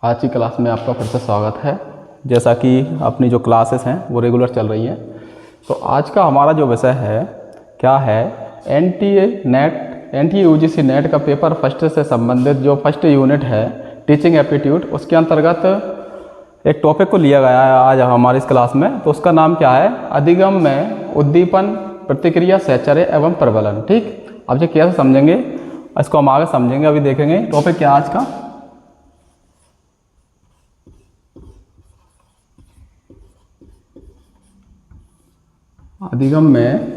आज की क्लास में आपका फिर से स्वागत है। जैसा कि अपनी जो क्लासेस हैं वो रेगुलर चल रही हैं, तो आज का हमारा जो विषय है क्या है, एनटीए यूजीसी नेट का पेपर फर्स्ट से संबंधित जो फर्स्ट यूनिट है टीचिंग एप्टीट्यूड, उसके अंतर्गत एक टॉपिक को लिया गया है आज हमारी इस क्लास में। तो उसका नाम क्या है, अधिगम में उद्दीपन, प्रतिक्रिया, सहचर्य एवं प्रबलन। ठीक, अब ये कैसे समझेंगे इसको हम आगे समझेंगे, अभी देखेंगे टॉपिक क्या है आज का। अधिगम में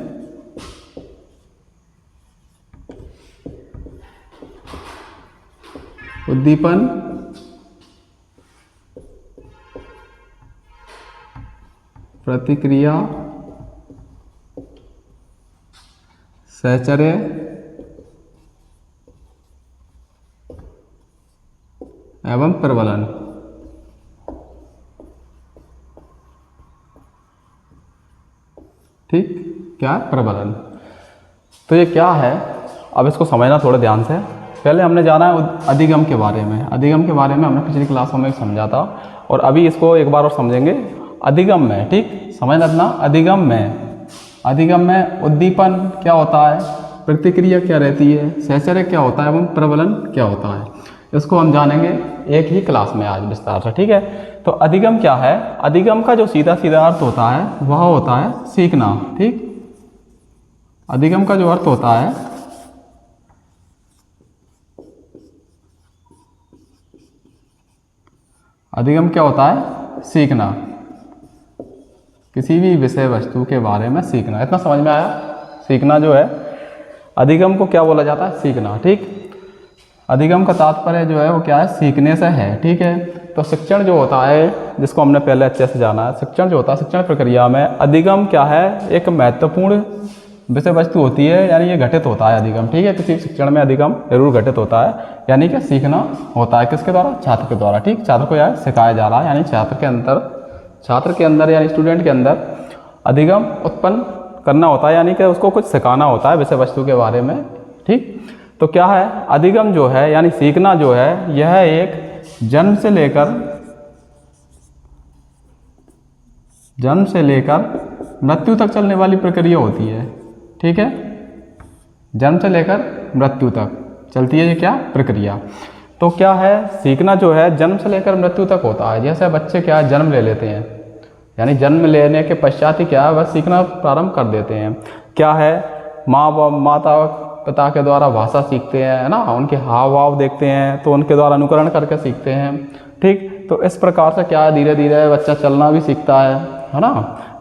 उद्दीपन, प्रतिक्रिया, सहचर्य एवं प्रबलन। ठीक, क्या है प्रबलन। तो ये क्या है, अब इसको समझना थोड़ा ध्यान से। पहले हमने जाना है अधिगम के बारे में। अधिगम के बारे में हमने पिछली क्लासों में समझा था और अभी इसको एक बार और समझेंगे। अधिगम में, ठीक समझ रखना, अधिगम में उद्दीपन क्या होता है, प्रतिक्रिया क्या रहती है, सहचर्य क्या होता है एवं प्रबलन क्या होता है, इसको हम जानेंगे एक ही क्लास में आज विस्तार से। ठीक है, तो अधिगम क्या है, अधिगम का जो सीधा सीधा अर्थ होता है वह होता है सीखना। ठीक, अधिगम का जो अर्थ होता है, अधिगम क्या होता है, सीखना, किसी भी विषय वस्तु के बारे में सीखना। इतना समझ में आया। सीखना जो है, अधिगम को क्या बोला जाता है, सीखना। ठीक, अधिगम का तात्पर्य जो है वो क्या है, सीखने से है। ठीक है, तो शिक्षण जो होता है, जिसको हमने पहले अच्छे से जाना है, शिक्षण जो होता है, शिक्षण प्रक्रिया में अधिगम क्या है, एक महत्वपूर्ण विषय वस्तु होती है, यानी ये घटित होता है अधिगम। ठीक है, किसी शिक्षण में अधिगम जरूर घटित होता है, यानी कि सीखना होता है किसके द्वारा, छात्र के द्वारा। ठीक, छात्र को यह सिखाया जा रहा है, यानी छात्र के अंदर यानी स्टूडेंट के अंदर अधिगम उत्पन्न करना होता है, यानी कि उसको कुछ सिखाना होता है विषय वस्तु के बारे में। ठीक, तो क्या है, अधिगम जो है यानी सीखना जो है, यह एक जन्म से लेकर मृत्यु तक चलने वाली प्रक्रिया होती है। ठीक है, जन्म से लेकर मृत्यु तक चलती है ये क्या प्रक्रिया। तो क्या है, सीखना जो है जन्म से लेकर मृत्यु तक होता है। जैसे बच्चे क्या है, जन्म ले लेते हैं, यानी जन्म लेने के पश्चात ही क्या है, वह सीखना प्रारंभ कर देते हैं। क्या है, माता पिता के द्वारा भाषा सीखते हैं, है ना, उनके हाव भाव देखते हैं तो उनके द्वारा अनुकरण करके सीखते हैं। ठीक, तो इस प्रकार से क्या है, धीरे धीरे बच्चा चलना भी सीखता है ना,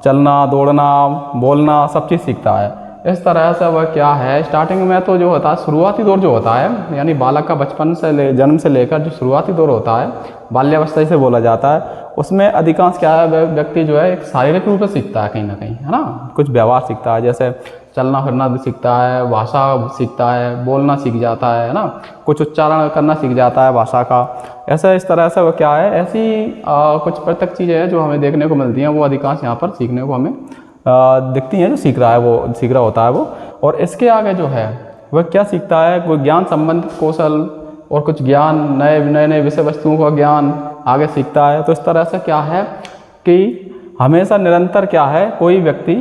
चलना, दौड़ना, बोलना, सब चीज़ सीखता है। इस तरह से वह क्या है, स्टार्टिंग में तो जो होता है शुरुआती दौर जो होता है, यानी बालक का बचपन से जन्म से लेकर जो शुरुआती दौर होता है, बाल्यावस्था से बोला जाता है, उसमें अधिकांश क्या है, व्यक्ति जो है एक शारीरिक रूप से सीखता है कहीं ना कहीं, है ना, कुछ व्यवहार सीखता है, जैसे चलना फिरना सीखता है, भाषा सीखता है, बोलना सीख जाता है ना, कुछ उच्चारण करना सीख जाता है भाषा का। ऐसा इस तरह से वो क्या है, ऐसी कुछ प्रत्यक्ष चीज़ें हैं जो हमें देखने को मिलती हैं, वो अधिकांश यहाँ पर सीखने को हमें दिखती हैं, जो सीख रहा होता है वो। और इसके आगे जो है वह क्या सीखता है, कोई ज्ञान संबंधित कौशल और कुछ ज्ञान, नए विषय वस्तुओं का ज्ञान आगे सीखता है। तो इस तरह से क्या है कि हमेशा निरंतर क्या है, कोई व्यक्ति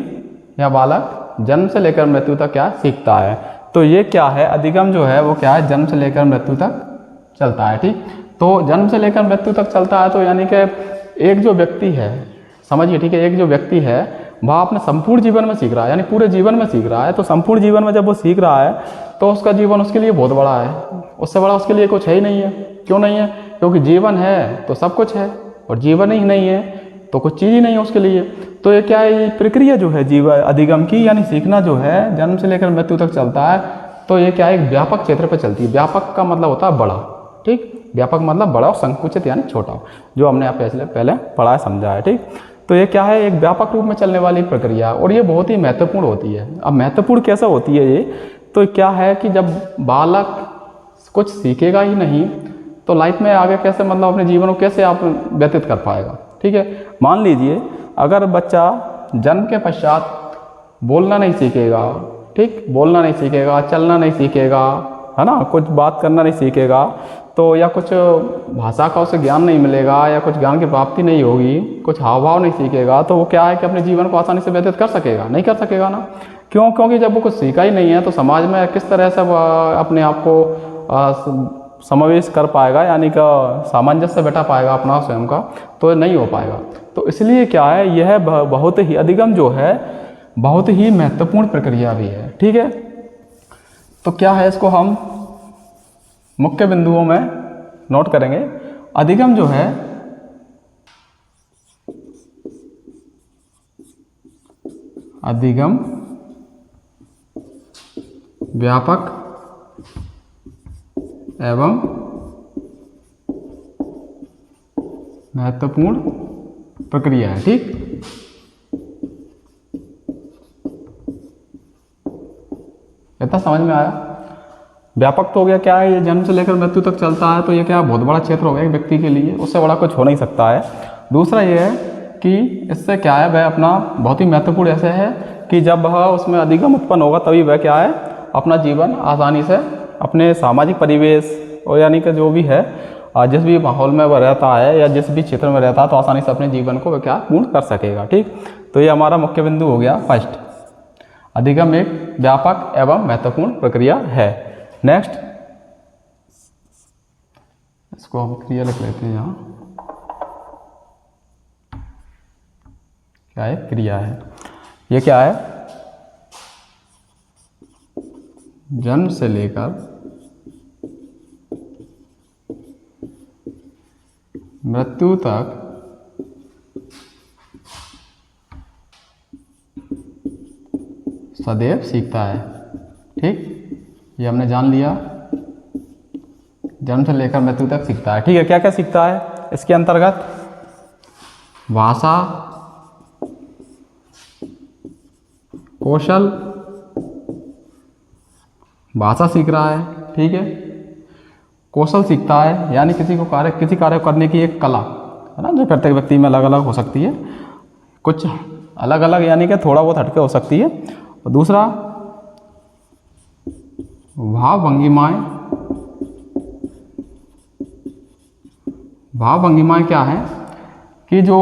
या बालक जन्म से लेकर मृत्यु तक क्या सीखता है। तो ये क्या है, अधिगम जो है वो क्या है, जन्म से लेकर मृत्यु तक चलता है। ठीक, तो जन्म से लेकर मृत्यु तक चलता है, तो यानी कि एक जो व्यक्ति है, समझिए, ठीक है, एक जो व्यक्ति है वह अपने संपूर्ण जीवन में सीख रहा है, यानी पूरे जीवन में सीख रहा है। तो संपूर्ण जीवन में जब वो सीख रहा है तो उसका जीवन उसके लिए बहुत बड़ा है, उससे बड़ा उसके लिए कुछ है ही नहीं है। क्यों नहीं है, क्योंकि जीवन है तो सब कुछ है, और जीवन ही नहीं है तो कुछ चीज़ ही नहीं है उसके लिए। तो ये क्या है, ये प्रक्रिया जो है जीवन अधिगम की, यानी सीखना जो है जन्म से लेकर मृत्यु तक चलता है। तो ये क्या है, एक व्यापक क्षेत्र पर चलती है। व्यापक का मतलब होता है बड़ा। ठीक, व्यापक मतलब बड़ा और संकुचित यानी छोटा, जो हमने आप पहले पढ़ा है, समझा है। ठीक, तो ये क्या है, एक व्यापक रूप में चलने वाली प्रक्रिया, और ये बहुत ही महत्वपूर्ण होती है। अब महत्वपूर्ण कैसे होती है ये, तो क्या है कि जब बालक कुछ सीखेगा ही नहीं तो लाइफ में आगे कैसे, मतलब अपने जीवन को कैसे आप व्यतीत कर पाएगा। ठीक है, मान लीजिए अगर बच्चा जन्म के पश्चात बोलना नहीं सीखेगा, ठीक, बोलना नहीं सीखेगा, चलना नहीं सीखेगा, है ना, कुछ बात करना नहीं सीखेगा, तो या कुछ भाषा का उसे ज्ञान नहीं मिलेगा या कुछ ज्ञान की प्राप्ति नहीं होगी, कुछ हाव भाव नहीं सीखेगा, तो वो क्या है कि अपने जीवन को आसानी से व्यतीत कर सकेगा? नहीं कर सकेगा ना। क्यों? क्योंकि जब वो कुछ सीखा ही नहीं है तो समाज में किस तरह से अपने आप को समावेश कर पाएगा, यानी कि सामंजस्य बैठा पाएगा अपना स्वयं का, तो नहीं हो पाएगा। तो इसलिए क्या है, यह बहुत ही अधिगम जो है बहुत ही महत्वपूर्ण प्रक्रिया भी है। ठीक है, तो क्या है, इसको हम मुख्य बिंदुओं में नोट करेंगे। अधिगम जो है अधिगम व्यापक एवं महत्वपूर्ण प्रक्रिया है। ठीक, इतना समझ में आया? व्यापक तो हो गया, क्या है, ये जन्म से लेकर मृत्यु तक चलता है, तो ये क्या बहुत बड़ा क्षेत्र हो गया एक व्यक्ति के लिए, उससे बड़ा कुछ हो नहीं सकता है। दूसरा ये है कि इससे क्या है, वह अपना बहुत ही महत्वपूर्ण ऐसे है कि जब वह उसमें अधिगम उत्पन्न होगा तभी वह क्या है, अपना जीवन आसानी से अपने सामाजिक परिवेश और यानी कि जो भी है जिस भी माहौल में वह रहता है या जिस भी क्षेत्र में रहता है, तो आसानी से अपने जीवन को वह क्या पूर्ण कर सकेगा। ठीक, तो ये हमारा मुख्य बिंदु हो गया फर्स्ट, अधिगम एक व्यापक एवं महत्वपूर्ण प्रक्रिया है। नेक्स्ट, इसको हम क्रिया लिख लेते हैं यहाँ, क्या है, क्रिया है। ये क्या है, जन्म से लेकर मृत्यु तक सदैव सीखता है। ठीक, ये हमने जान लिया, जन्म से लेकर मृत्यु तक सीखता है। ठीक है, क्या क्या सीखता है इसके अंतर्गत? भाषा, कौशल, भाषा सीख रहा है। ठीक है, कौशल सीखता है, यानी किसी कार्य करने की एक कला है ना, जो प्रत्येक व्यक्ति में अलग अलग हो सकती है, कुछ अलग अलग यानी कि थोड़ा बहुत हटके हो सकती है। और दूसरा, भाव भंगिमाएं। भाव भंगिमाएं क्या है कि जो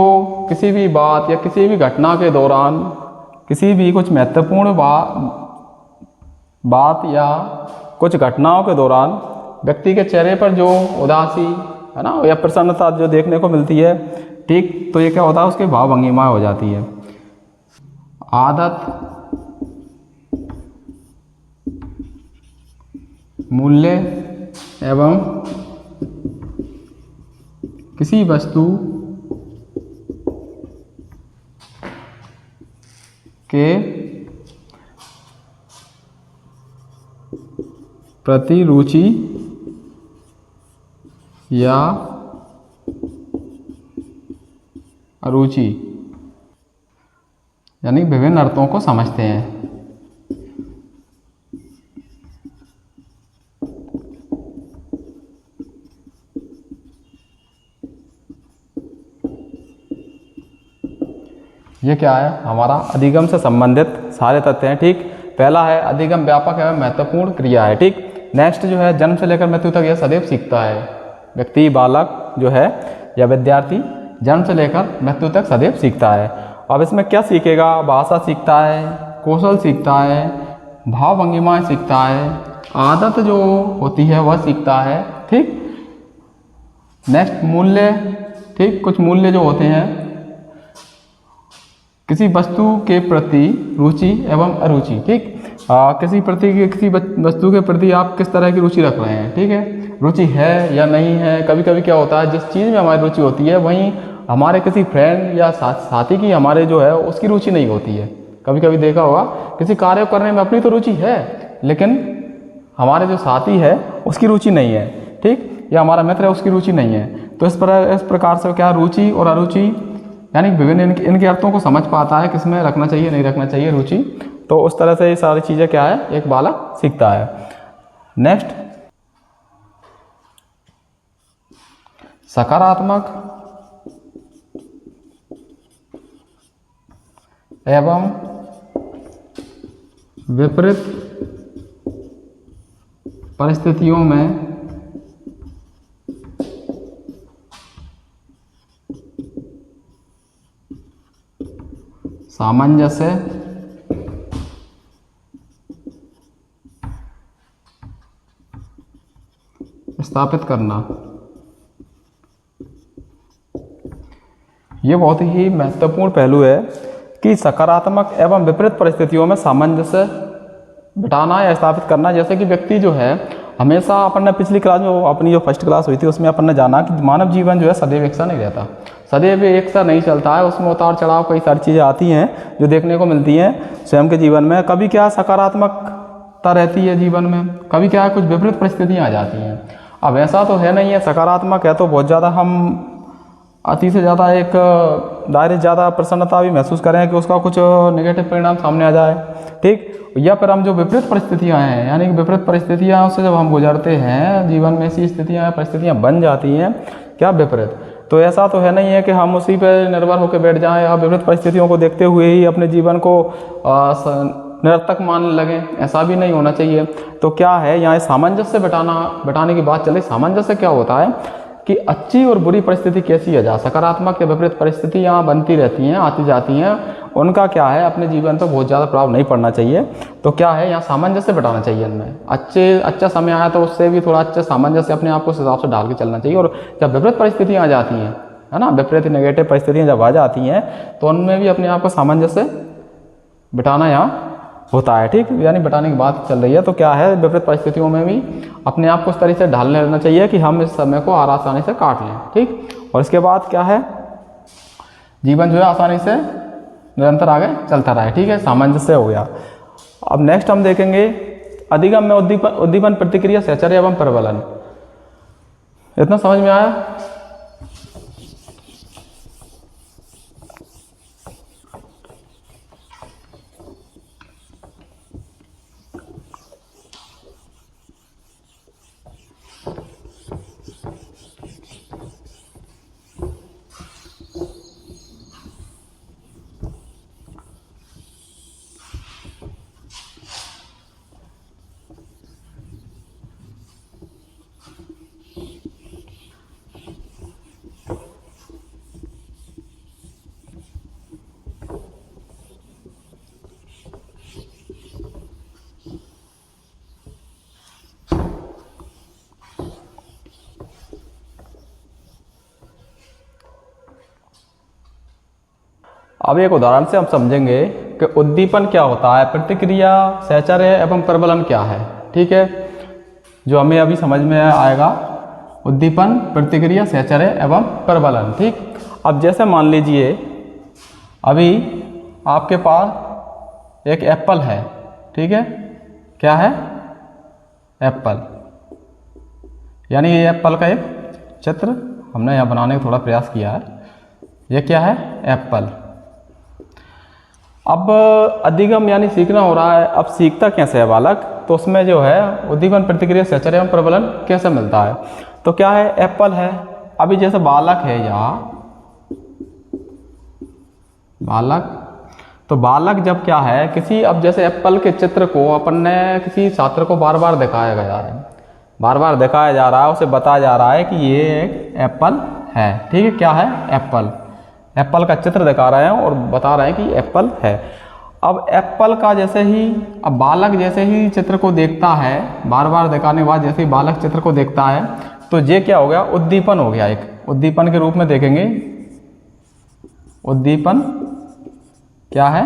किसी भी बात या किसी भी घटना के दौरान किसी भी कुछ महत्वपूर्ण बात या कुछ घटनाओं के दौरान व्यक्ति के चेहरे पर जो उदासी है ना या प्रसन्नता जो देखने को मिलती है, ठीक, तो ये क्या होता है, उसके भाव भंगिमा हो जाती है। आदत, मूल्य एवं किसी वस्तु के प्रति रुचि या अरुचि, यानी विभिन्न अर्थों को समझते हैं। ये क्या है, हमारा अधिगम से संबंधित सारे तथ्य हैं। ठीक, पहला है अधिगम व्यापक एवं महत्वपूर्ण क्रिया है। ठीक, नेक्स्ट जो है, जन्म से लेकर मृत्यु तक यह सदैव सीखता है। व्यक्ति, बालक जो है या विद्यार्थी जन्म से लेकर मृत्यु तक सदैव सीखता है। अब इसमें क्या सीखेगा? भाषा सीखता है, कौशल सीखता है, भाव भंगिमाएं सीखता है, आदत जो होती है वह सीखता है। ठीक, नेक्स्ट मूल्य। ठीक, कुछ मूल्य जो होते हैं, किसी वस्तु के प्रति रुचि एवं अरुचि। ठीक, किसी वस्तु के प्रति आप किस तरह की रुचि रख रहे हैं। ठीक है, रुचि है या नहीं है। कभी कभी क्या होता है, जिस चीज़ में हमारी रुचि होती है वहीं हमारे किसी फ्रेंड या साथी की हमारे जो है उसकी रुचि नहीं होती है। कभी कभी देखा होगा, किसी कार्य करने में अपनी तो रुचि है लेकिन हमारे जो साथी है उसकी रुचि नहीं है। ठीक, या हमारा मित्र है उसकी रुचि नहीं है। तो इस प्रकार से क्या, रुचि और अरुचि यानी विभिन्न इनके अर्थों को समझ पाता है, किसमें रखना चाहिए नहीं रखना चाहिए रुचि। तो उस तरह से ये सारी चीज़ें क्या है, एक बालक सीखता है। नेक्स्ट, सकारात्मक एवं विपरीत परिस्थितियों में सामंजस्य स्थापित करना। ये बहुत ही महत्वपूर्ण पहलू है कि सकारात्मक एवं विपरीत परिस्थितियों में सामंजस्य बिठाना या स्थापित करना। जैसे कि व्यक्ति जो है हमेशा, अपन ने पिछली क्लास में, अपनी जो फर्स्ट क्लास हुई थी उसमें अपन ने जाना कि मानव जीवन जो है सदैव एक सा नहीं रहता, सदैव एक सा नहीं चलता है, उसमें उतार चढ़ाव कई सारी चीज़ें आती हैं जो देखने को मिलती हैं स्वयं के जीवन में। कभी क्या सकारात्मकता रहती है जीवन में, कभी क्या कुछ विपरीत परिस्थितियाँ आ जाती हैं। अब ऐसा तो है नहीं है, सकारात्मक है तो बहुत ज़्यादा हम अति से ज़्यादा एक दायरे ज़्यादा प्रसन्नता भी महसूस करें कि उसका कुछ नेगेटिव परिणाम सामने आ जाए, ठीक। या फिर हम जो विपरीत परिस्थितियां हैं, यानी कि विपरीत परिस्थितियां से जब हम गुजरते हैं, जीवन में ऐसी स्थितियां परिस्थितियां बन जाती हैं क्या विपरीत, तो ऐसा तो है नहीं है कि हम उसी पर निर्भर होकर बैठ जाएं या विपरीत परिस्थितियों को देखते हुए ही अपने जीवन को निरर्थक मानने लगें, ऐसा भी नहीं होना चाहिए। तो क्या है, यहाँ सामंजस्य बिठाने की बात चले। सामंजस्य क्या होता है कि अच्छी और बुरी परिस्थिति कैसी है, जहाँ सकारात्मक या विपरीत परिस्थितियाँ बनती रहती हैं, आती जाती हैं, उनका क्या है अपने जीवन पर बहुत ज़्यादा प्रभाव नहीं पड़ना चाहिए। तो क्या है, यहाँ सामंजस्य बिठाना चाहिए इनमें। अच्छा समय आया तो उससे भी थोड़ा अच्छा सामंजस्य अपने आप को उस हिसाब से डाल के चलना चाहिए। और जब विपरीत परिस्थितियाँ आ जाती हैं, है ना, विपरीत नेगेटिव परिस्थितियाँ जब आ जाती हैं तो उनमें भी अपने आप को सामंजस्य बिठाना यहाँ होता है, ठीक। यानी बिठाने की बात चल रही है। तो क्या है, विपरीत परिस्थितियों में भी अपने आप को उस तरीके से ढाल लेना चाहिए कि हम इस समय को आसानी से काट लें, ठीक। और इसके बाद क्या है, जीवन जो है आसानी से निरंतर आगे चलता रहे, ठीक है। सामंजस्य हो गया। अब नेक्स्ट हम देखेंगे अधिगम में उद्दीपन, प्रतिक्रिया, सहचर्य एवं प्रबलन। इतना समझ में आया? अब एक उदाहरण से हम समझेंगे कि उद्दीपन क्या होता है, प्रतिक्रिया, सहचर्य एवं प्रबलन क्या है, ठीक है। जो हमें अभी समझ में आएगा, उद्दीपन, प्रतिक्रिया, सहचर्य एवं प्रबलन, ठीक। अब जैसे मान लीजिए अभी आपके पास एक एप्पल है, ठीक है। क्या है? एप्पल। यानी ये एप्पल का एक चित्र हमने यहाँ बनाने का थोड़ा प्रयास किया है। ये क्या है? एप्पल। अब अधिगम यानी सीखना हो रहा है। अब सीखता कैसे है बालक, तो उसमें जो है उद्दीपन, प्रतिक्रिया, सहचर्य एवं प्रबलन कैसे मिलता है। तो क्या है, एप्पल है। अभी जैसे बालक है यहाँ, बालक, तो बालक जब क्या है किसी, अब जैसे एप्पल के चित्र को अपन ने किसी छात्र को बार बार दिखाया गया है, बार बार दिखाया जा रहा है, उसे बताया जा रहा है कि ये एक एप्पल है, ठीक है। क्या है? एप्पल। एप्पल का चित्र दिखा रहे हैं और बता रहे हैं कि एप्पल है। अब एप्पल का जैसे ही, अब बालक जैसे ही चित्र को देखता है, बार बार दिखाने के बाद जैसे ही बालक चित्र को देखता है, तो ये क्या हो गया? उद्दीपन हो गया। एक उद्दीपन के रूप में देखेंगे। उद्दीपन क्या है?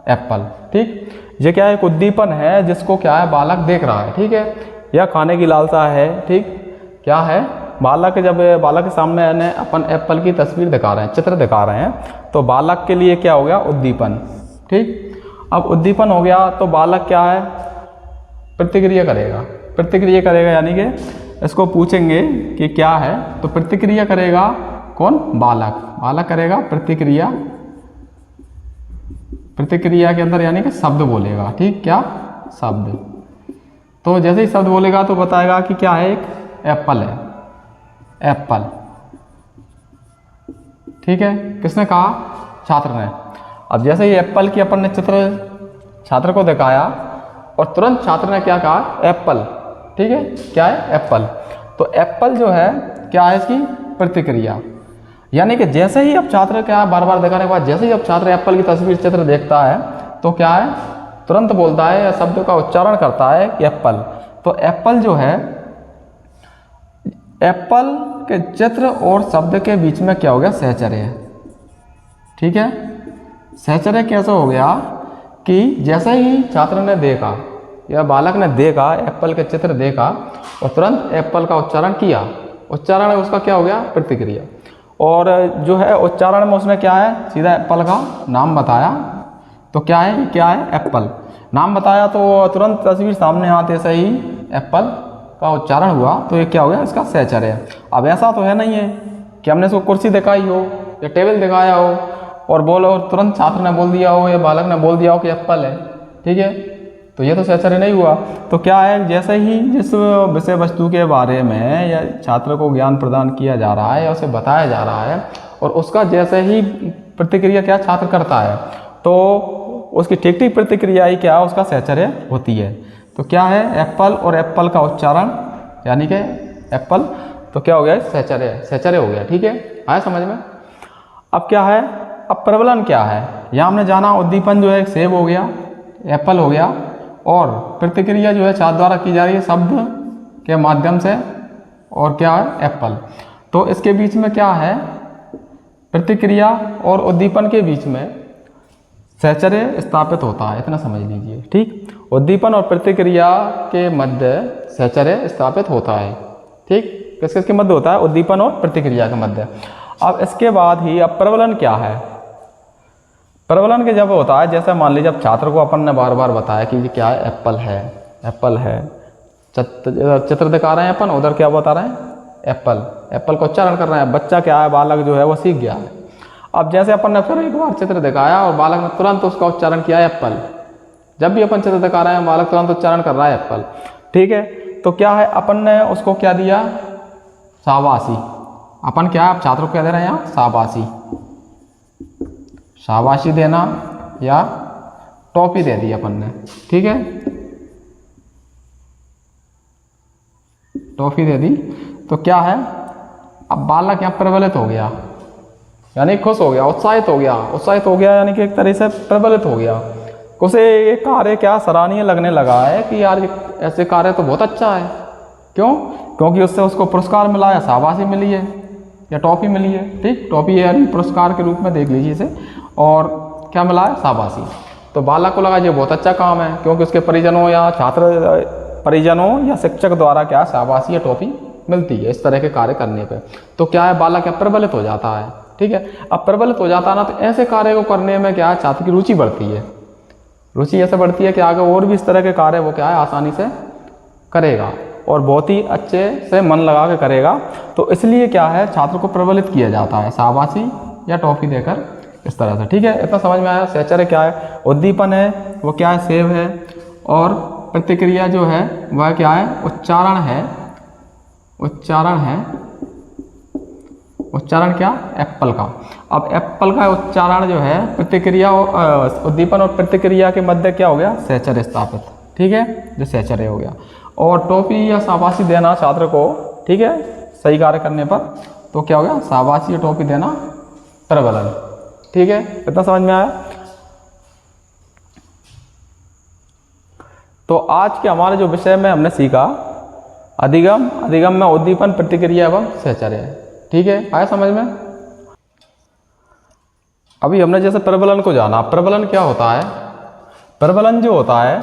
एप्पल, ठीक। ये क्या है? एक उद्दीपन है जिसको क्या है बालक देख रहा है, ठीक है। या खाने की लालसा है, ठीक। क्या है? बालक, जब बालक के सामने अपन एप्पल की तस्वीर दिखा रहे हैं, चित्र दिखा रहे हैं, तो बालक के लिए क्या हो गया? उद्दीपन, ठीक। अब उद्दीपन हो गया तो बालक क्या है? प्रतिक्रिया करेगा। प्रतिक्रिया करेगा यानी कि इसको पूछेंगे कि क्या है, तो प्रतिक्रिया करेगा कौन? बालक। बालक करेगा प्रतिक्रिया। प्रतिक्रिया के अंदर यानी कि शब्द बोलेगा, ठीक। क्या? शब्द। तो जैसे ही शब्द बोलेगा तो बताएगा कि क्या है? एक एप्पल है। एप्पल, ठीक है। किसने कहा? छात्र ने। अब जैसे ही एप्पल की अपन ने चित्र छात्र को दिखाया और तुरंत छात्र ने क्या कहा? एप्पल, ठीक है। क्या है? एप्पल। तो एप्पल जो है क्या है? इसकी प्रतिक्रिया। यानी कि जैसे ही अब छात्र क्या बार बार दिखाने के बाद जैसे ही अब छात्र एप्पल की तस्वीर चित्र देखता है तो क्या है, तुरंत बोलता है या शब्द का उच्चारण करता है कि एप्पल। तो एप्पल जो है, एप्पल के चित्र और शब्द के बीच में क्या हो गया, सहचर्य। ठीक है, सहचर्य कैसे हो गया कि जैसे ही छात्र ने देखा या बालक ने देखा, एप्पल के चित्र देखा और तुरंत एप्पल का उच्चारण किया, उच्चारण में उसका क्या हो गया, प्रतिक्रिया। और जो है उच्चारण में उसने क्या है, सीधा एप्पल का नाम बताया। तो क्या है, क्या है, एप्पल नाम बताया। तो तुरंत तस्वीर सामने आते से ही एप्पल का उच्चारण हुआ। तो ये क्या हो गया, इसका सहचर्य है। अब ऐसा तो है नहीं है कि हमने इसको कुर्सी दिखाई हो या टेबल दिखाया हो और बोलो और तुरंत छात्र ने बोल दिया हो या बालक ने बोल दिया हो कि एप्पल है। ठीक है, तो ये तो सहचर्य नहीं हुआ। तो क्या है, जैसे ही जिस विषय वस्तु के बारे में या छात्र को ज्ञान प्रदान किया जा रहा है या उसे बताया जा रहा है और उसका जैसे ही प्रतिक्रिया क्या छात्र करता है तो उसकी ठीक ठीक प्रतिक्रिया ही क्या, उसका सहचर्य होती है। तो क्या है, एप्पल और एप्पल का उच्चारण यानी कि एप्पल, तो क्या हो गया, सहचर्य, सहचर्य हो गया। ठीक है, आया समझ में। अब क्या है, अब प्रबलन क्या है, यहाँ हमने जाना उद्दीपन जो है एक सेब हो गया, एप्पल हो गया, और प्रतिक्रिया जो है छात्र द्वारा की जा रही है शब्द के माध्यम से, और क्या है, एप्पल। तो इसके बीच में क्या है, प्रतिक्रिया और उद्दीपन के बीच में सहचर्य स्थापित होता है, इतना समझ लीजिए। ठीक, उद्दीपन और प्रतिक्रिया के मध्य सहचर्य स्थापित होता है। ठीक, किस किस के मध्य होता है, उद्दीपन और प्रतिक्रिया के मध्य। अब इसके बाद ही अब प्रबलन क्या है, प्रबलन के जब होता है, जैसे मान लीजिए अब छात्र को अपन ने बार बार बताया कि ये क्या है, एप्पल है, एप्पल है, चित्र दिखा रहे हैं अपन, उधर क्या बता रहे हैं, एप्पल, एप्पल का उच्चारण कर रहे हैं। बच्चा क्या है, बालक जो है वो सीख गया है। अब जैसे अपन ने फिर एक बार चित्र दिखाया और बालक ने तुरंत उसका उच्चारण किया एप्पल। जब भी अपन चित्र दिखा रहे हैं बालक तुरंत उच्चारण कर रहा है एप्पल। ठीक है, तो क्या है, अपन ने उसको क्या दिया, शाबाशी। अपन क्या है, छात्रों को क्या दे रहे हैं यहाँ, शाबाशी, शाबाशी देना या टॉफी दे दी अपन ने। ठीक है, टॉफी दे दी। तो क्या है, अब बालक यहाँ प्रबलित हो गया, यानी खुश हो गया, उत्साहित हो गया, उत्साहित हो गया यानी कि एक तरह से प्रबलित हो गया। उसे ये कार्य क्या सराहनीय लगने लगा है कि यार ऐसे कार्य तो बहुत अच्छा है। क्यों, क्योंकि उससे उसको पुरस्कार मिला है, शाबाशी मिली है या टॉफी मिली है। ठीक, टॉफी यानी पुरस्कार के रूप में देख लीजिए इसे, और क्या मिला है, शाबाशी। तो बालक को लगा ये बहुत अच्छा काम है, क्योंकि उसके परिजनों या छात्र परिजनों या शिक्षक द्वारा क्या शाबाशी या टॉफी मिलती है इस तरह के कार्य करने पे। तो क्या है, बालक क्या प्रबलित हो जाता है। ठीक है, अब प्रबलित हो जाता है ना, तो ऐसे कार्य को करने में क्या है, छात्र की रुचि बढ़ती है। रुचि ऐसे बढ़ती है कि आगे और भी इस तरह के कार्य वो क्या है, आसानी से करेगा और बहुत ही अच्छे से मन लगा के करेगा। तो इसलिए क्या है, छात्र को प्रबलित किया जाता है शाबाशी या टॉफी देकर, इस तरह से। ठीक है, इतना समझ में आया। सहचर्य क्या है, उद्दीपन है वो क्या है, सेब है, और प्रतिक्रिया जो है वह क्या है, उच्चारण है, उच्चारण है, उच्चारण क्या, एप्पल का। अब एप्पल का उच्चारण जो है प्रतिक्रिया, उद्दीपन और प्रतिक्रिया के मध्य क्या हो गया, सहचर्य स्थापित। ठीक है, जो सहचर्य हो गया। और टॉफी या शाबाशी देना छात्र को, ठीक है, सही कार्य करने पर, तो क्या हो गया, शाबाशी या टॉफी देना प्रबलन। ठीक है, इतना समझ में आया। तो आज के हमारे जो विषय में हमने सीखा अधिगम, अधिगम में उद्दीपन, प्रतिक्रिया एवं सहचर्य। ठीक है, आया समझ में। अभी हमने जैसे प्रबलन को जाना, प्रबलन क्या होता है, प्रबलन जो होता है,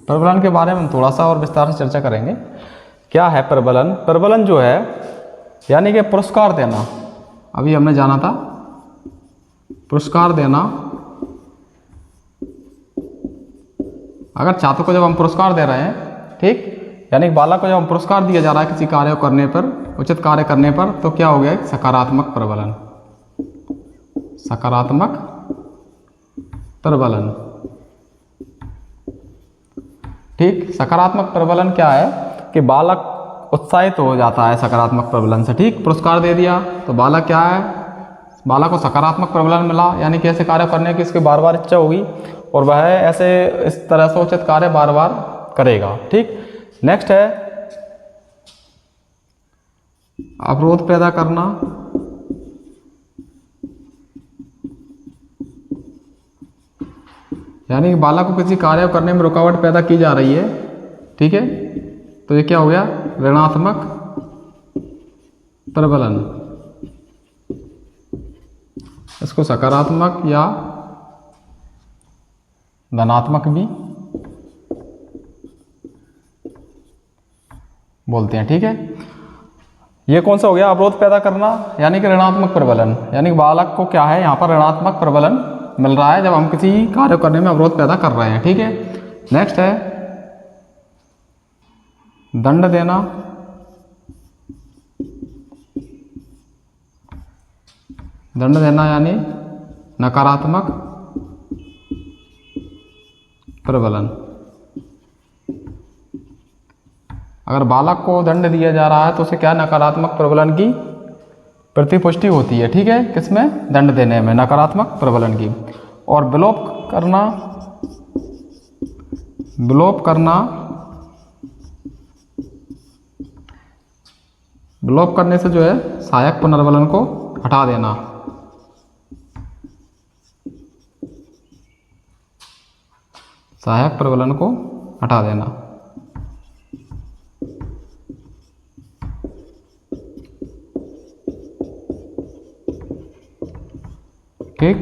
प्रबलन के बारे में हम थोड़ा सा और विस्तार से चर्चा करेंगे। क्या है प्रबलन, प्रबलन जो है यानी कि पुरस्कार देना। अभी हमने जाना था पुरस्कार देना। अगर छात्र को जब हम पुरस्कार दे रहे हैं, ठीक, यानी बालक को जब हम पुरस्कार दिया जा रहा है किसी कार्य को करने पर, उचित कार्य करने पर, तो क्या हो गया, सकारात्मक प्रबलन, सकारात्मक प्रबलन। ठीक, सकारात्मक प्रबलन क्या है कि बालक उत्साहित हो जाता है सकारात्मक प्रबलन से। ठीक, पुरस्कार दे दिया तो बालक क्या है, बालक को सकारात्मक प्रबलन मिला, यानी कि ऐसे कार्य करने की इसकी बार बार इच्छा होगी और वह ऐसे इस तरह से उचित कार्य बार बार करेगा। ठीक, नेक्स्ट है अवरोध पैदा करना, यानी कि बालक को किसी कार्य करने में रुकावट पैदा की जा रही है, ठीक है, तो ये क्या हो गया, ऋणात्मक प्रबलन। इसको सकारात्मक या धनात्मक भी बोलते हैं, ठीक है। ये कौन सा हो गया, अवरोध पैदा करना, यानी कि ऋणात्मक प्रबलन, यानी कि बालक को क्या है यहाँ पर ऋणात्मक प्रबलन मिल रहा है जब हम किसी कार्य करने में अवरोध पैदा कर रहे हैं, ठीक है। नेक्स्ट है दंड देना, दंड देना यानी नकारात्मक प्रबलन। अगर बालक को दंड दिया जा रहा है तो उसे क्या, नकारात्मक प्रबलन की प्रतिपुष्टि होती है, ठीक है, किसमें, दंड देने में, नकारात्मक प्रबलन की। और विलोप करना, विलोप करना, विलोप करने से जो है सहायक पुनर्बलन को हटा देना, सहायक प्रबलन को हटा देना, ठीक।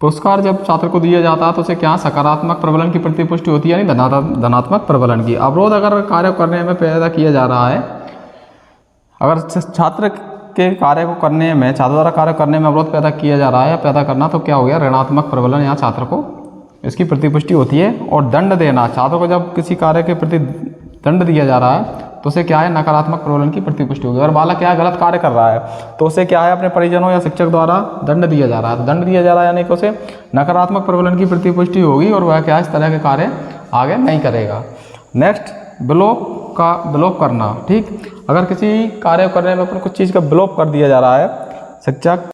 पुरस्कार जब छात्र को दिया जाता है तो उसे क्या, सकारात्मक प्रबलन की प्रतिपुष्टि होती है, यानी धनात्मक प्रबलन की। अवरोध अगर कार्य करने में पैदा किया जा रहा है, अगर छात्र के कार्य को करने में, छात्र द्वारा कार्य करने में अवरोध पैदा किया जा रहा है या पैदा करना, तो क्या हो गया, ऋणात्मक प्रबलन, यहाँ छात्र को इसकी प्रतिपुष्टि होती है। और दंड देना, छात्र को जब किसी कार्य के प्रति दंड दिया जा रहा है तो उसे क्या है, नकारात्मक प्रबलन की प्रतिपुष्टि होगी। अगर बालक क्या गलत कार्य कर रहा है तो उसे क्या है, अपने परिजनों या शिक्षक द्वारा दंड दिया जा रहा है, दंड दिया जा रहा है यानी कि उसे नकारात्मक प्रबलन की प्रतिपुष्टि होगी और वह क्या, इस तरह के कार्य आगे नहीं करेगा। नेक्स्ट, विलोप करना, ठीक। अगर किसी कार्य करने में अपन कुछ चीज़ का विलोप कर दिया जा रहा है, शिक्षक